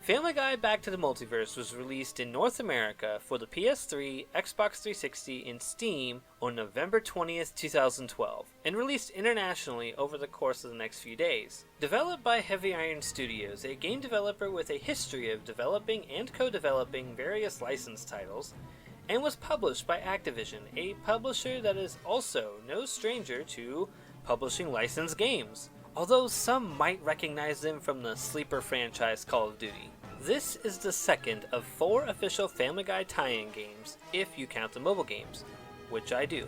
Family Guy Back to the Multiverse was released in North America for the PS3, Xbox 360, and Steam on November 20th, 2012, and released internationally over the course of the next few days. Developed by Heavy Iron Studios, a game developer with a history of developing and co-developing various licensed titles, and was published by Activision, a publisher that is also no stranger to publishing licensed games, although some might recognize them from the sleeper franchise Call of Duty. This is the second of 4 official Family Guy tie-in games, if you count the mobile games, which I do.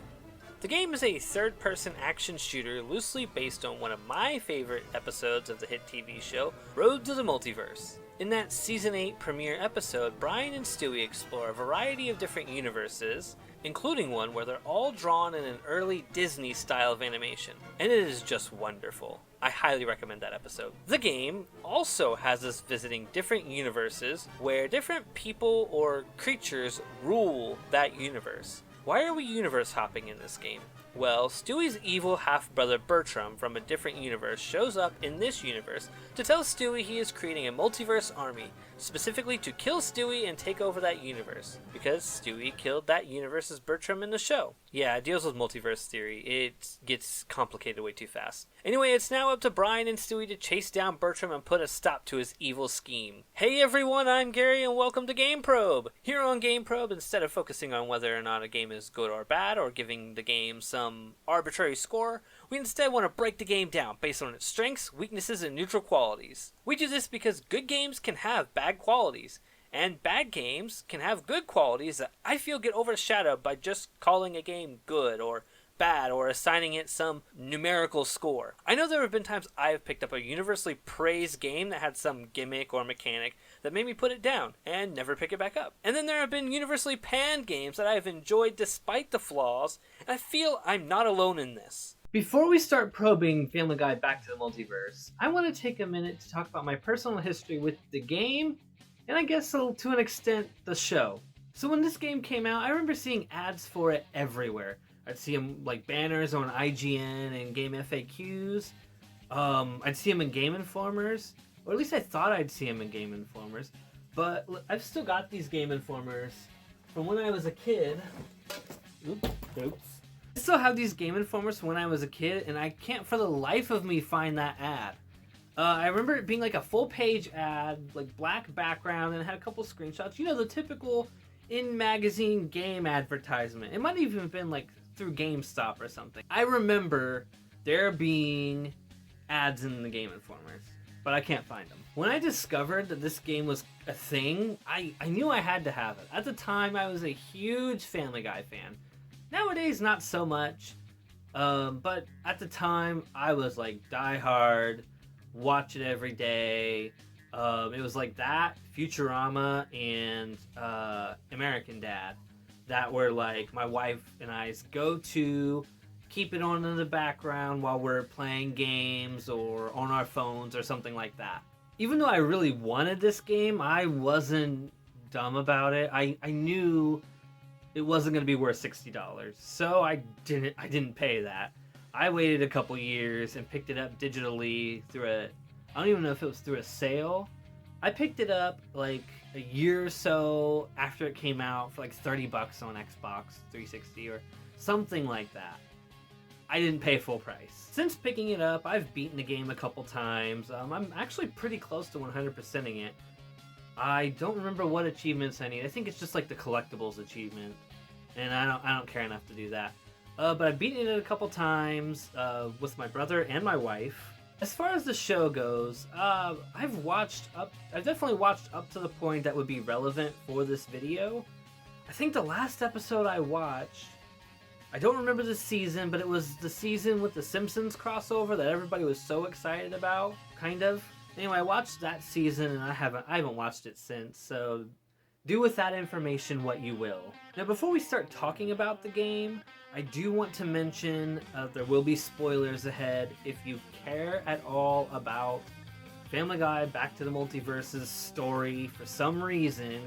The game is a third-person action shooter loosely based on one of my favorite episodes of the hit TV show, Road to the Multiverse. In that Season 8 premiere episode, Brian and Stewie explore a variety of different universes, including one where they're all drawn in an early Disney style of animation, and it is just wonderful. I highly recommend that episode. The game also has us visiting different universes where different people or creatures rule that universe. Why are we universe hopping in this game? Well, Stewie's evil half-brother Bertram from a different universe shows up in this universe to tell Stewie he is creating a multiverse army, specifically to kill Stewie and take over that universe, because Stewie killed that universe's Bertram in the show. Yeah, it deals with multiverse theory. It gets complicated way too fast. Anyway, it's now up to Brian and Stewie to chase down Bertram and put a stop to his evil scheme. Hey everyone, I'm Gary and welcome to Game Probe! Here on Game Probe, instead of focusing on whether or not a game is good or bad, or giving the game some arbitrary score, we instead want to break the game down based on its strengths, weaknesses, and neutral qualities. We do this because good games can have bad qualities, and bad games can have good qualities that I feel get overshadowed by just calling a game good or bad or assigning it some numerical score. I know there have been times I have picked up a universally praised game that had some gimmick or mechanic that made me put it down and never pick it back up. And then there have been universally panned games that I have enjoyed despite the flaws, and I feel I'm not alone in this. Before we start probing Family Guy Back to the Multiverse, I want to take a minute to talk about my personal history with the game, and I guess to an extent, the show. So when this game came out, I remember seeing ads for it everywhere. I'd see them like banners on IGN and Game FAQs. I'd see them in Game Informers, or at least I thought I'd see them in Game Informers. But I've still got these Game Informers from when I was a kid. Oops. I still have these Game Informers from when I was a kid, and I can't for the life of me find that ad. I remember it being like a full-page ad, like black background, and it had a couple screenshots. You know, the typical in-magazine game advertisement. It might have even been like through GameStop or something. I remember there being ads in the Game Informers, but I can't find them. When I discovered that this game was a thing, I knew I had to have it. At the time, I was a huge Family Guy fan. Nowadays, not so much, but at the time, I was like diehard, watch it every day. It was like that, Futurama, and American Dad. That were like my wife and I's go-to, keep it on in the background while we're playing games or on our phones or something like that. Even though I really wanted this game, I wasn't dumb about it. I knew it wasn't going to be worth $60, so I didn't pay that. I waited a couple years and picked it up digitally through I don't even know if it was through a sale. I picked it up like a year or so after it came out for like $30 on Xbox 360 or something like that. I didn't pay full price. Since picking it up, I've beaten the game a couple times. I'm actually pretty close to 100%ing it. I don't remember what achievements I need. I think it's just like the collectibles achievement, and I don't care enough to do that. But I've beaten it a couple times with my brother and my wife. As far as the show goes, I've definitely watched up to the point that would be relevant for this video. I think the last episode I watched, I don't remember the season, but it was the season with the Simpsons crossover that everybody was so excited about, kind of. Anyway, I watched that season and I haven't watched it since, so do with that information what you will. Now, before we start talking about the game, I do want to mention there will be spoilers ahead. If you care at all about Family Guy Back to the Multiverse's story for some reason,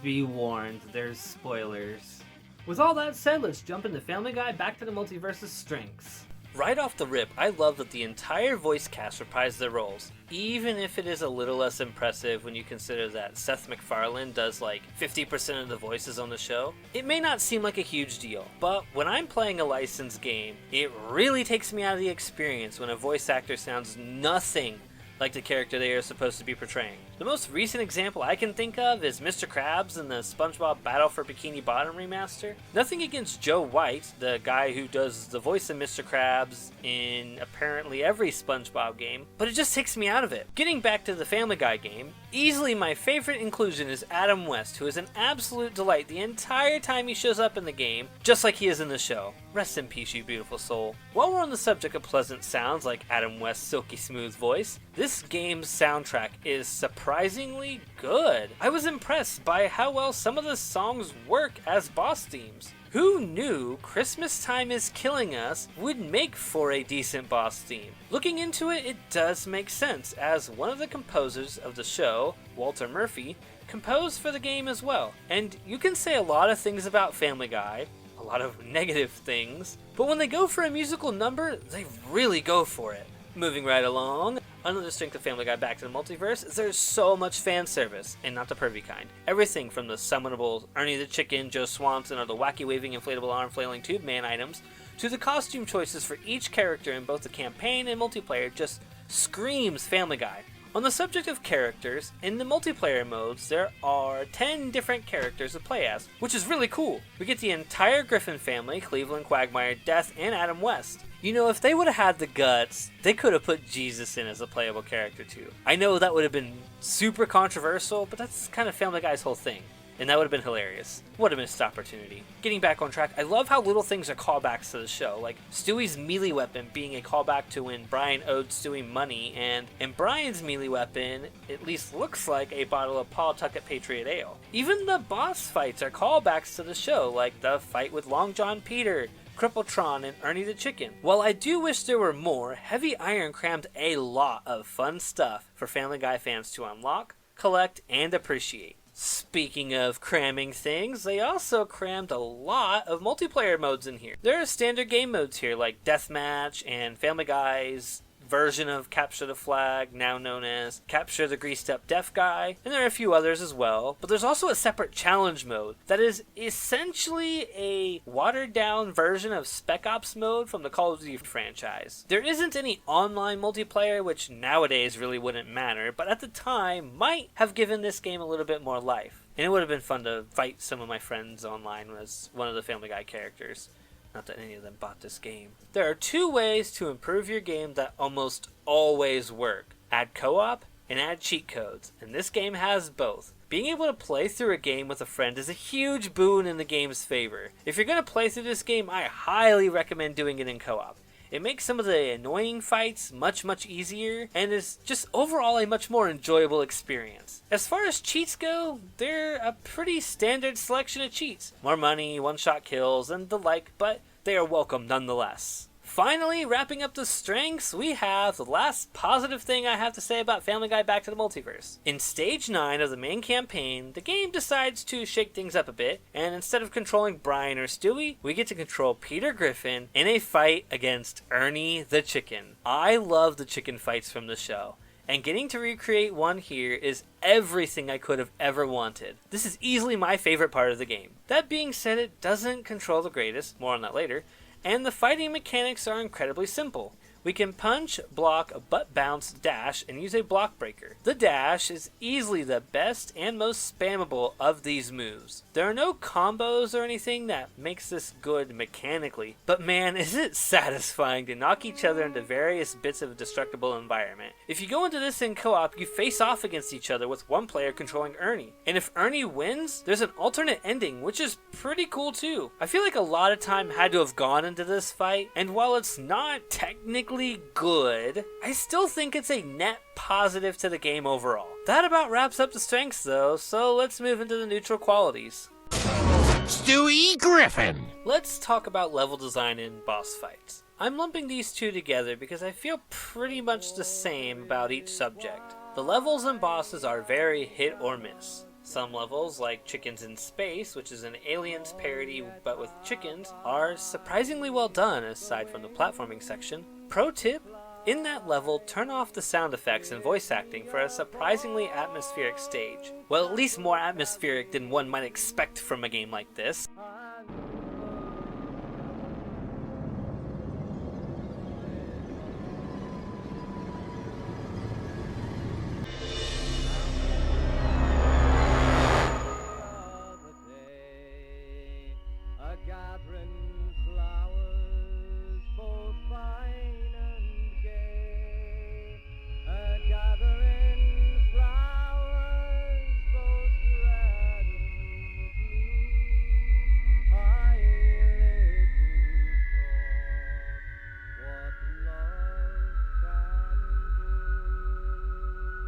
be warned, there's spoilers. With all that said, let's jump into Family Guy Back to the Multiverse's strengths. Right off the rip, I love that the entire voice cast reprised their roles, even if it is a little less impressive when you consider that Seth MacFarlane does like 50% of the voices on the show. It may not seem like a huge deal, but when I'm playing a licensed game, it really takes me out of the experience when a voice actor sounds nothing like the character they are supposed to be portraying. The most recent example I can think of is Mr. Krabs in the SpongeBob Battle for Bikini Bottom remaster. Nothing against Joe White, the guy who does the voice of Mr. Krabs in apparently every SpongeBob game, but it just takes me out of it. Getting back to the Family Guy game, easily my favorite inclusion is Adam West, who is an absolute delight the entire time he shows up in the game, just like he is in the show. Rest in peace, you beautiful soul. While we're on the subject of pleasant sounds like Adam West's silky smooth voice, this game's soundtrack is surprisingly good. I was impressed by how well some of the songs work as boss themes. Who knew Christmas Time Is Killing Us would make for a decent boss theme? Looking into it, it does make sense, as one of the composers of the show, Walter Murphy, composed for the game as well. And you can say a lot of things about Family Guy, a lot of negative things, but when they go for a musical number, they really go for it. Moving right along, another strength of Family Guy Back to the Multiverse is there's so much fan service, and not the pervy kind. Everything from the summonable Ernie the Chicken, Joe Swanson, or the wacky waving inflatable arm flailing tube man items, to the costume choices for each character in both the campaign and multiplayer just screams Family Guy. On the subject of characters, in the multiplayer modes, there are 10 different characters to play as, which is really cool. We get the entire Griffin family, Cleveland, Quagmire, Death, and Adam West. You know, if they would have had the guts, they could have put Jesus in as a playable character too. I know that would have been super controversial, but that's kind of Family Guy's whole thing. And that would have been hilarious. What a missed opportunity. Getting back on track, I love how little things are callbacks to the show, like Stewie's melee weapon being a callback to when Brian owed Stewie money, and Brian's melee weapon at least looks like a bottle of Paul Tuckett Patriot Ale. Even the boss fights are callbacks to the show, like the fight with Long John Peter, Crippletron, and Ernie the Chicken. While I do wish there were more, Heavy Iron crammed a lot of fun stuff for Family Guy fans to unlock, collect, and appreciate. Speaking of cramming things, they also crammed a lot of multiplayer modes in here. There are standard game modes here like Deathmatch and Family Guy's version of Capture the Flag, now known as Capture the Greased Up Deaf Guy, and there are a few others as well, but there's also a separate challenge mode that is essentially a watered down version of Spec Ops mode from the Call of Duty franchise. There isn't any online multiplayer, which nowadays really wouldn't matter, but at the time might have given this game a little bit more life. And it would have been fun to fight some of my friends online as one of the Family Guy characters. Not that any of them bought this game. There are 2 ways to improve your game that almost always work. Add co-op and add cheat codes, and this game has both. Being able to play through a game with a friend is a huge boon in the game's favor. If you're going to play through this game, I highly recommend doing it in co-op. It makes some of the annoying fights much easier, and is just overall a much more enjoyable experience. As far as cheats go, they're a pretty standard selection of cheats. More money, one-shot kills, and the like, but they are welcome nonetheless. Finally, wrapping up the strengths, we have the last positive thing I have to say about Family Guy Back to the Multiverse. In Stage 9 of the main campaign, the game decides to shake things up a bit, and instead of controlling Brian or Stewie, we get to control Peter Griffin in a fight against Ernie the Chicken. I love the chicken fights from the show, and getting to recreate one here is everything I could have ever wanted. This is easily my favorite part of the game. That being said, it doesn't control the greatest, more on that later, and the fighting mechanics are incredibly simple. We can punch, block, butt bounce, dash, and use a block breaker. The dash is easily the best and most spammable of these moves. There are no combos or anything that makes this good mechanically, but man, is it satisfying to knock each other into various bits of a destructible environment. If you go into this in co-op, you face off against each other with one player controlling Ernie. And if Ernie wins, there's an alternate ending, which is pretty cool too. I feel like a lot of time had to have gone into this fight, and while it's not technically good, I still think it's a net positive to the game overall. That about wraps up the strengths though, so let's move into the neutral qualities. Stewie Griffin! Let's talk about level design in boss fights. I'm lumping these two together because I feel pretty much the same about each subject. The levels and bosses are very hit or miss. Some levels, like Chickens in Space, which is an Aliens parody but with chickens, are surprisingly well done aside from the platforming section. Pro tip, in that level, turn off the sound effects and voice acting for a surprisingly atmospheric stage. Well, at least more atmospheric than one might expect from a game like this.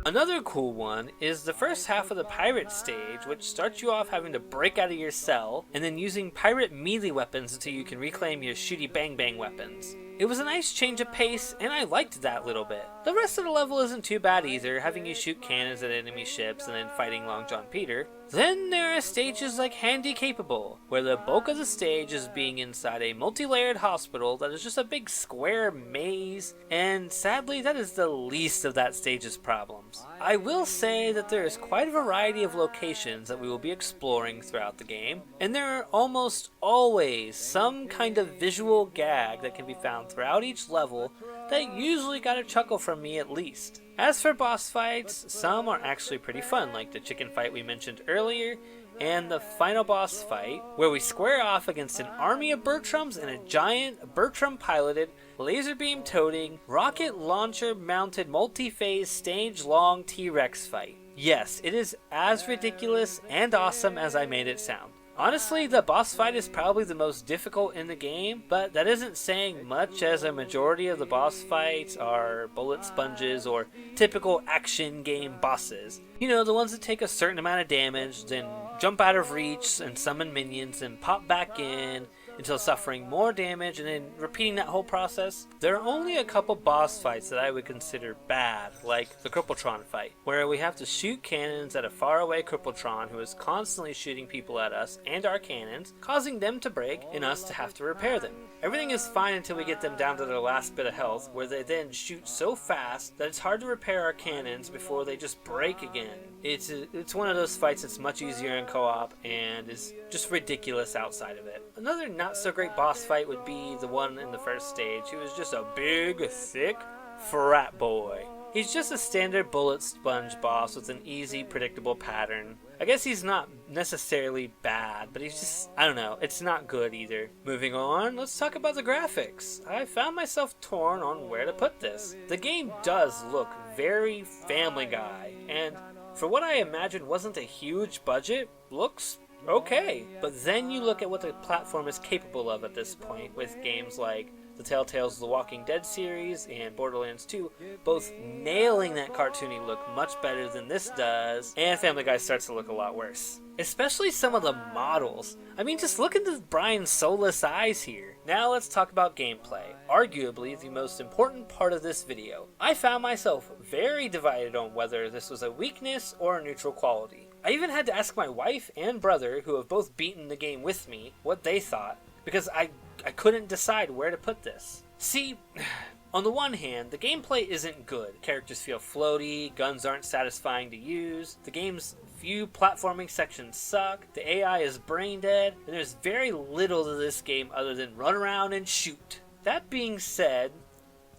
Another cool one is the first half of the pirate stage, which starts you off having to break out of your cell, and then using pirate melee weapons until you can reclaim your shooty bang bang weapons. It was a nice change of pace, and I liked that little bit. The rest of the level isn't too bad either, having you shoot cannons at enemy ships and then fighting Long John Peter. Then there are stages like Handy Capable, where the bulk of the stage is being inside a multi-layered hospital that is just a big square maze, and sadly that is the least of that stage's problems. I will say that there is quite a variety of locations that we will be exploring throughout the game, and there are almost always some kind of visual gag that can be found throughout each level that usually got a chuckle from me at least. As for boss fights, some are actually pretty fun, like the chicken fight we mentioned earlier, and the final boss fight, where we square off against an army of Bertrams and a giant Bertram-piloted, laser beam-toting, rocket launcher-mounted multi-phase stage-long T-Rex fight. Yes, it is as ridiculous and awesome as I made it sound. Honestly, the boss fight is probably the most difficult in the game, but that isn't saying much as a majority of the boss fights are bullet sponges or typical action game bosses. You know, the ones that take a certain amount of damage, then jump out of reach and summon minions and pop back in until suffering more damage and then repeating that whole process. There are only a couple boss fights that I would consider bad, like the Crippletron fight, where we have to shoot cannons at a faraway Crippletron who is constantly shooting people at us and our cannons, causing them to break and us to have to repair them. Everything is fine until we get them down to their last bit of health, where they then shoot so fast that it's hard to repair our cannons before they just break again. It's one of those fights that's much easier in co-op and is just ridiculous outside of it. Another not so great boss fight would be the one in the first stage. He was just a big, thick frat boy. He's just a standard bullet sponge boss with an easy, predictable pattern. I guess he's not necessarily bad, but he's just, I don't know, it's not good either. Moving on, let's talk about the graphics. I found myself torn on where to put this. The game does look very Family Guy, and for what I imagine wasn't a huge budget, looks okay. But then you look at what the platform is capable of at this point, with games like the Telltale's The Walking Dead series and Borderlands 2, both nailing that cartoony look much better than this does, and Family Guy starts to look a lot worse. Especially some of the models. I mean, just look into Brian's soulless eyes here. Now let's talk about gameplay, arguably the most important part of this video. I found myself very divided on whether this was a weakness or a neutral quality. I even had to ask my wife and brother, who have both beaten the game with me, what they thought, because I couldn't decide where to put this. See, on the one hand, the gameplay isn't good. Characters feel floaty, guns aren't satisfying to use, the game's few platforming sections suck, the AI is brain dead, and there's very little to this game other than run around and shoot. That being said,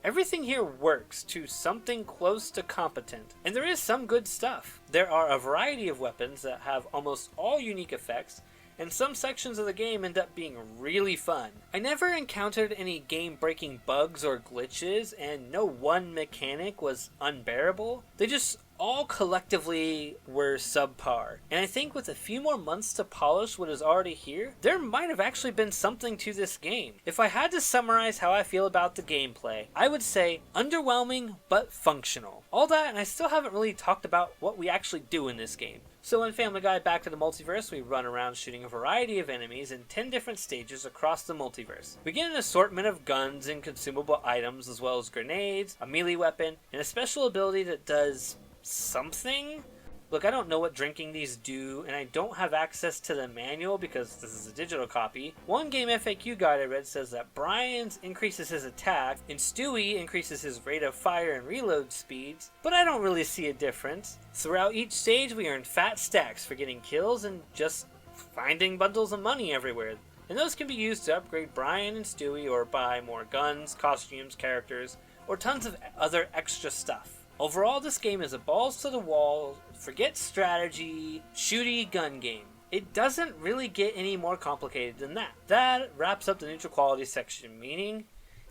everything here works to something close to competent, and there is some good stuff. There are a variety of weapons that have almost all unique effects, and some sections of the game end up being really fun. I never encountered any game-breaking bugs or glitches, and no one mechanic was unbearable. They just all collectively were subpar. And I think with a few more months to polish what is already here, there might have actually been something to this game. If I had to summarize how I feel about the gameplay, I would say underwhelming but functional. All that, and I still haven't really talked about what we actually do in this game. So in Family Guy Back to the Multiverse, we run around shooting a variety of enemies in 10 different stages across the multiverse. We get an assortment of guns and consumable items, as well as grenades, a melee weapon, and a special ability that does something. Look, I don't know what drinking these do, and I don't have access to the manual because this is a digital copy. One game FAQ guide I read says that Brian's increases his attack, and Stewie increases his rate of fire and reload speeds, but I don't really see a difference. Throughout each stage, we earn fat stacks for getting kills and just finding bundles of money everywhere. And those can be used to upgrade Brian and Stewie or buy more guns, costumes, characters, or tons of other extra stuff. Overall, this game is a balls to the wall, forget strategy, shooty gun game. It doesn't really get any more complicated than that. That wraps up the neutral quality section, meaning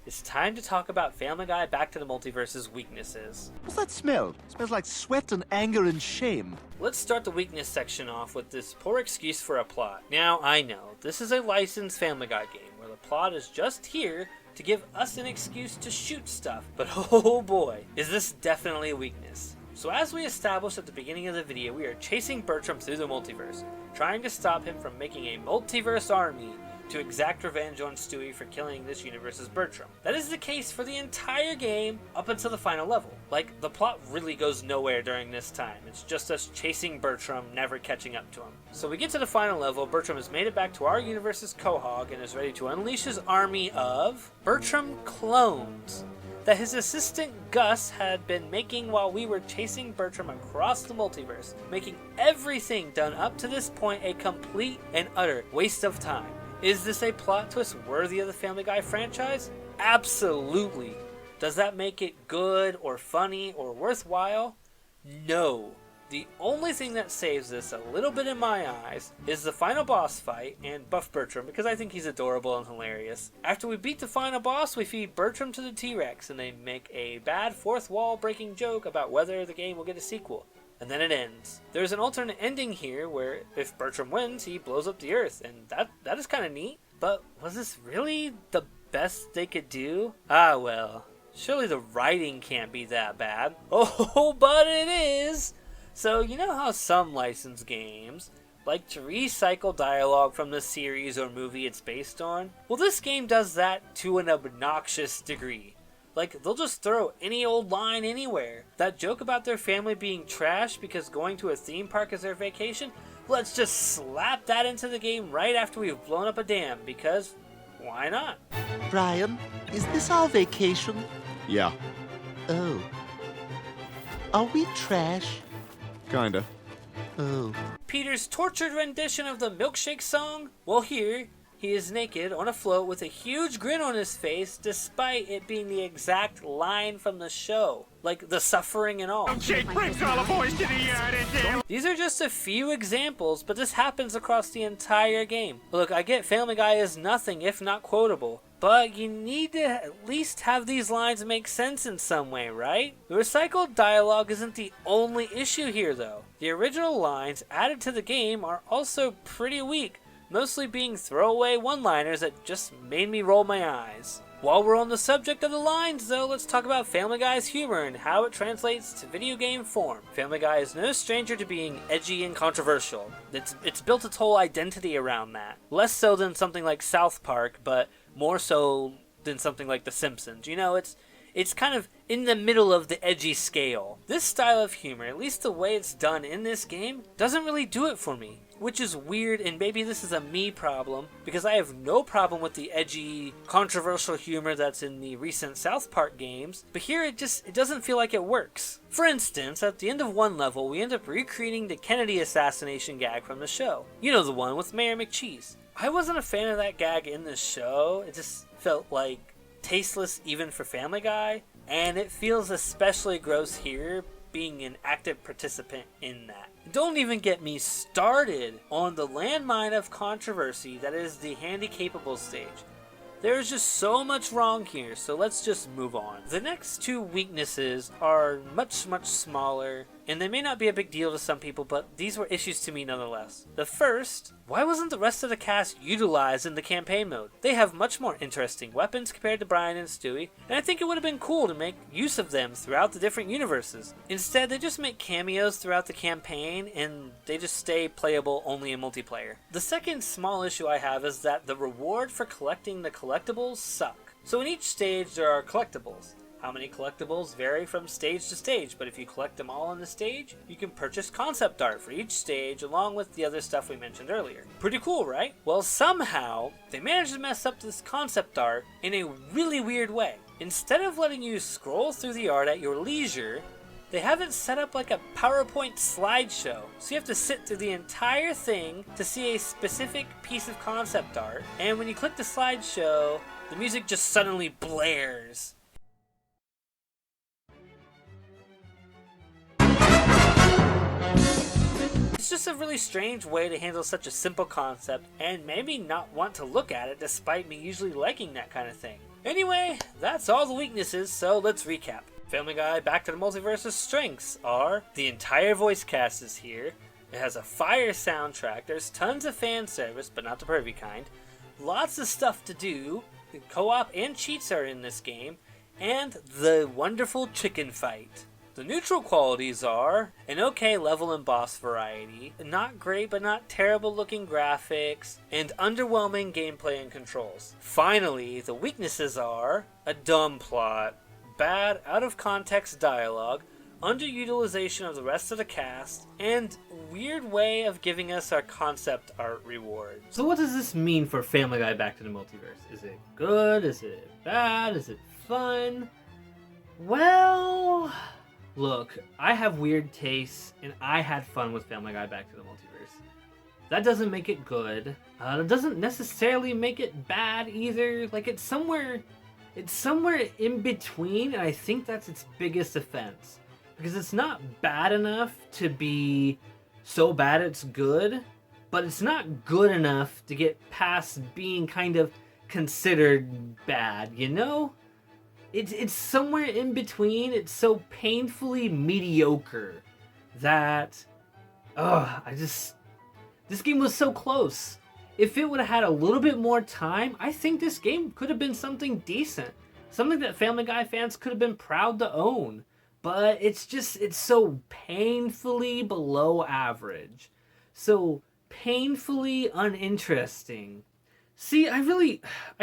it's time to talk about Family Guy Back to the Multiverse's weaknesses. What's that smell? It smells like sweat and anger and shame. Let's start the weakness section off with this poor excuse for a plot. Now, I know, this is a licensed Family Guy game where the plot is just here to give us an excuse to shoot stuff, but oh boy, is this definitely a weakness. So as we established at the beginning of the video, we are chasing Bertram through the multiverse, trying to stop him from making a multiverse army to exact revenge on Stewie for killing this universe's Bertram. That is the case for the entire game up until the final level. Like, the plot really goes nowhere during this time. It's just us chasing Bertram, never catching up to him. So we get to the final level, Bertram has made it back to our universe's Quahog and is ready to unleash his army of Bertram clones that his assistant Gus had been making while we were chasing Bertram across the multiverse, making everything done up to this point a complete and utter waste of time. Is this a plot twist worthy of the Family Guy franchise? Absolutely. Does that make it good or funny or worthwhile? No. The only thing that saves this a little bit in my eyes is the final boss fight and buff Bertram because I think he's adorable and hilarious. After we beat the final boss, we feed Bertram to the T-Rex and they make a bad fourth wall breaking joke about whether the game will get a sequel. And then it ends. There's an alternate ending here where if Bertram wins, he blows up the Earth, and that is kind of neat. But was this really the best they could do? Ah well, surely the writing can't be that bad. Oh, but it is! So you know how some licensed games like to recycle dialogue from the series or movie it's based on? Well, this game does that to an obnoxious degree. Like, they'll just throw any old line anywhere. That joke about their family being trash because going to a theme park is their vacation, let's just slap that into the game right after we've blown up a dam, because why not? Brian, is this our vacation? Yeah, Oh. Are we trash? kinda. Oh. Peter's tortured rendition of the milkshake song? Well, here, he is naked on a float with a huge grin on his face despite it being the exact line from the show. Like, the suffering and all. These are just a few examples, but this happens across the entire game. Look, I get Family Guy is nothing if not quotable, but you need to at least have these lines make sense in some way, right? The recycled dialogue isn't the only issue here, though. The original lines added to the game are also pretty weak, mostly being throwaway one-liners that just made me roll my eyes. While we're on the subject of the lines, though, let's talk about Family Guy's humor and how it translates to video game form. Family Guy is no stranger to being edgy and controversial. It's built its whole identity around that. Less so than something like South Park, but more so than something like The Simpsons. You know, it's kind of in the middle of the edgy scale. This style of humor, at least the way it's done in this game, doesn't really do it for me. Which is weird, and maybe this is a me problem, because I have no problem with the edgy, controversial humor that's in the recent South Park games, but here it doesn't feel like it works. For instance, at the end of one level, we end up recreating the Kennedy assassination gag from the show. You know, the one with Mayor McCheese. I wasn't a fan of that gag in the show. It just felt like tasteless even for Family Guy, and it feels especially gross here, being an active participant in that. Don't even get me started on the landmine of controversy that is the handy-capable stage. There is just so much wrong here, so let's just move on. The next two weaknesses are much, much smaller, and they may not be a big deal to some people, but these were issues to me nonetheless. The first, why wasn't the rest of the cast utilized in the campaign mode? They have much more interesting weapons compared to Brian and Stewie, and I think it would have been cool to make use of them throughout the different universes. Instead, they just make cameos throughout the campaign, and they just stay playable only in multiplayer. The second small issue I have is that the reward for collecting the collectibles suck. So in each stage there are collectibles. How many collectibles vary from stage to stage, but if you collect them all on the stage, you can purchase concept art for each stage along with the other stuff we mentioned earlier. Pretty cool, right? Well, somehow, they managed to mess up this concept art in a really weird way. Instead of letting you scroll through the art at your leisure, they have it set up like a PowerPoint slideshow. So you have to sit through the entire thing to see a specific piece of concept art, and when you click the slideshow, the music just suddenly blares. It's just a really strange way to handle such a simple concept and maybe not want to look at it despite me usually liking that kind of thing. Anyway, that's all the weaknesses, so let's recap. Family Guy Back to the Multiverse's strengths are the entire voice cast is here, it has a fire soundtrack, there's tons of fan service, but not the pervy kind, lots of stuff to do, the co-op and cheats are in this game, and the wonderful chicken fight. The neutral qualities are an okay level and boss variety, not great but not terrible looking graphics, and underwhelming gameplay and controls. Finally, the weaknesses are a dumb plot, bad out of context dialogue, underutilization of the rest of the cast, and weird way of giving us our concept art reward. So what does this mean for Family Guy Back to the Multiverse? Is it good? Is it bad? Is it fun? Well, look, I have weird tastes, and I had fun with Family Guy Back to the Multiverse. That doesn't make it good. It doesn't necessarily make it bad either. Like, it's somewhere in between, and I think that's its biggest offense. Because it's not bad enough to be so bad it's good, but it's not good enough to get past being kind of considered bad, you know? It's somewhere in between. It's so painfully mediocre that, this game was so close. If it would have had a little bit more time, I think this game could have been something decent. Something that Family Guy fans could have been proud to own. But it's so painfully below average. So painfully uninteresting. See, I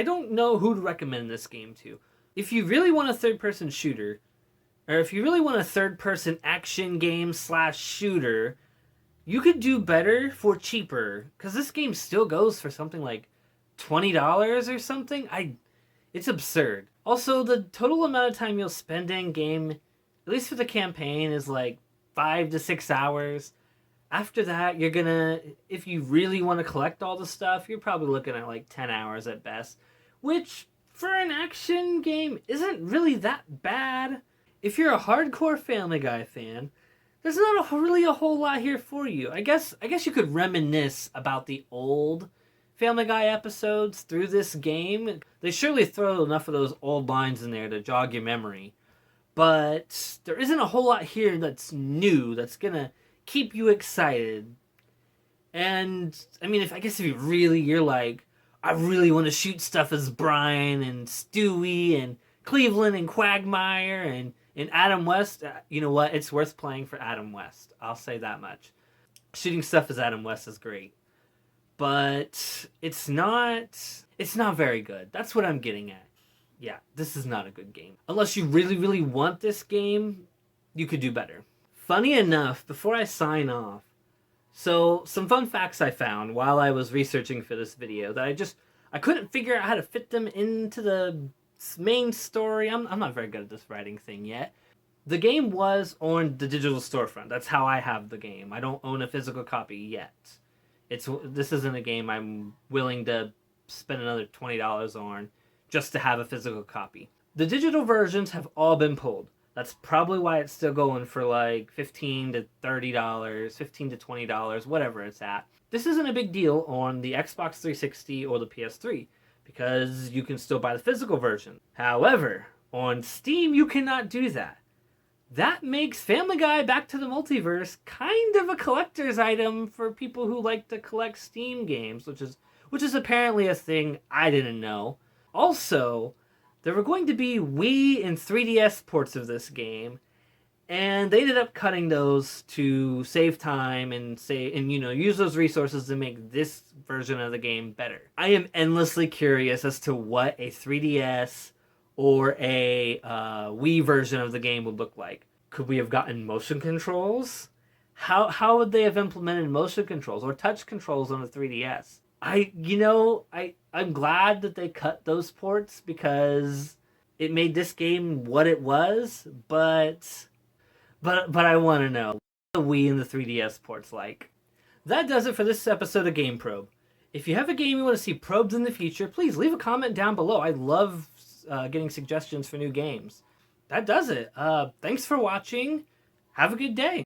don't know who to recommend this game to. If you really want a third-person shooter, or if you really want a third-person action game / shooter, you could do better for cheaper, because this game still goes for something like $20 or something. It's absurd. Also, the total amount of time you'll spend in game, at least for the campaign, is like 5 to 6 hours. After that, you're gonna, if you really want to collect all the stuff, you're probably looking at like 10 hours at best, which for an action game isn't really that bad. If you're a hardcore Family Guy fan, there's not really a whole lot here for you. I guess you could reminisce about the old Family Guy episodes through this game. They surely throw enough of those old lines in there to jog your memory. But there isn't a whole lot here that's new, that's gonna keep you excited. And, I mean, if you're like, I really want to shoot stuff as Brian and Stewie and Cleveland and Quagmire and Adam West, you know what? It's worth playing for Adam West. I'll say that much. Shooting stuff as Adam West is great. But it's not very good. That's what I'm getting at. Yeah, this is not a good game. Unless you really, really want this game, you could do better. Funny enough, before I sign off, so some fun facts I found while I was researching for this video that I couldn't figure out how to fit them into the main story. I'm not very good at this writing thing yet. The game was on the digital storefront. That's how I have the game. I don't own a physical copy yet. This isn't a game I'm willing to spend another $20 on just to have a physical copy. The digital versions have all been pulled. That's probably why it's still going for like $15 to $30, $15 to $20, whatever it's at. This isn't a big deal on the Xbox 360 or the PS3 because you can still buy the physical version. However, on Steam, you cannot do that. That makes Family Guy Back to the Multiverse kind of a collector's item for people who like to collect Steam games, which is apparently a thing I didn't know. Also, there were going to be Wii and 3DS ports of this game, and they ended up cutting those to save time and use those resources to make this version of the game better. I am endlessly curious as to what a 3DS or a Wii version of the game would look like. Could we have gotten motion controls? How would they have implemented motion controls or touch controls on the 3DS? I'm glad that they cut those ports because it made this game what it was, but I want to know what the Wii and the 3DS ports like. That does it for this episode of Game Probe. If you have a game you want to see probed in the future, please leave a comment down below. I love getting suggestions for new games. That does it. Thanks for watching. Have a good day.